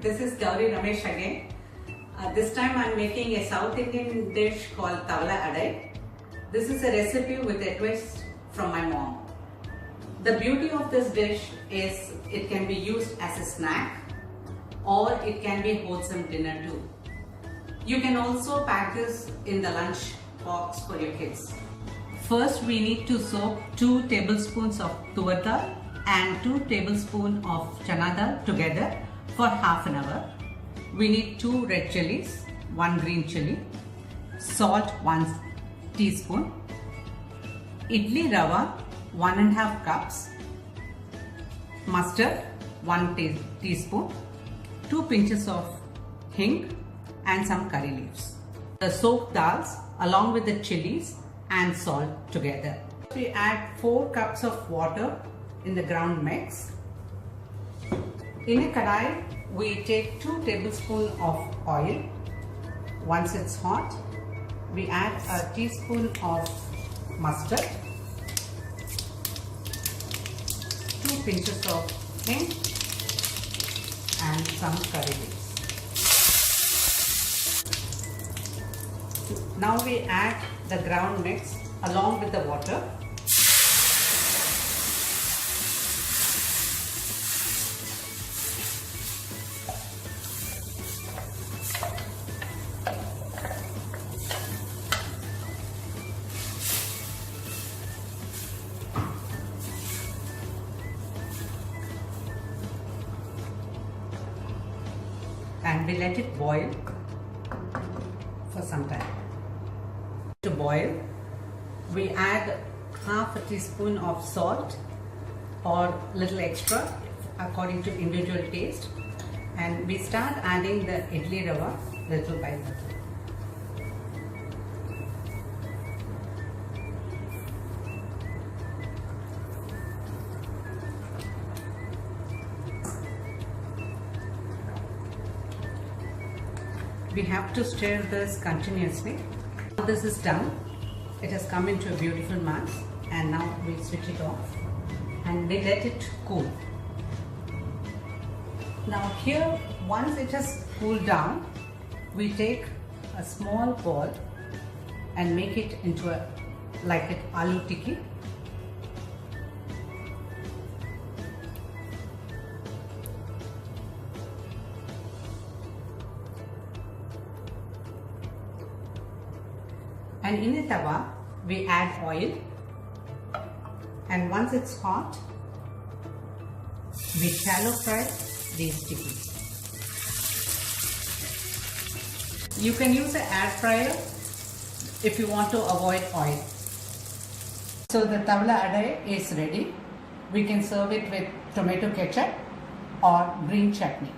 this is Gauri Ramesh again. This time I am making a South Indian dish called Thavala Adai. This is a recipe with a twist from my mom. The beauty of this dish is it can be used as a snack or it can be a wholesome dinner too. You can also pack this in the lunch box for your kids. First we need to soak 2 tablespoons of tuvar dal and 2 tablespoons of chana dal together for half an hour. We need 2 red chilies, 1 green chili, salt 1 teaspoon, idli rava 1.5 cups, mustard 1 teaspoon, 2 pinches of hing and some curry leaves. The soaked dals along with the chilies and salt together. We add 4 cups of water in the ground mix. In a kadai, we take 2 tablespoons of oil. Once it's hot, we add a teaspoon of mustard, 2 pinches of hing and some curry leaves. Now we add the ground mix along with the water. And we let it boil for some time. To boil, we add half a teaspoon of salt or little extra according to individual taste, and we start adding the idli rava little by little. We have to stir this continuously. Now this is done. It has come into a beautiful mass, and now we switch it off and we let it cool. Now here, once it has cooled down, we take a small ball and make it into a like an aloo tikki. And in a tawa, we add oil, and once it's hot, we shallow fry these tikkis. You can use an air fryer if you want to avoid oil. So the Thavala Adai is ready. We can serve it with tomato ketchup or green chutney.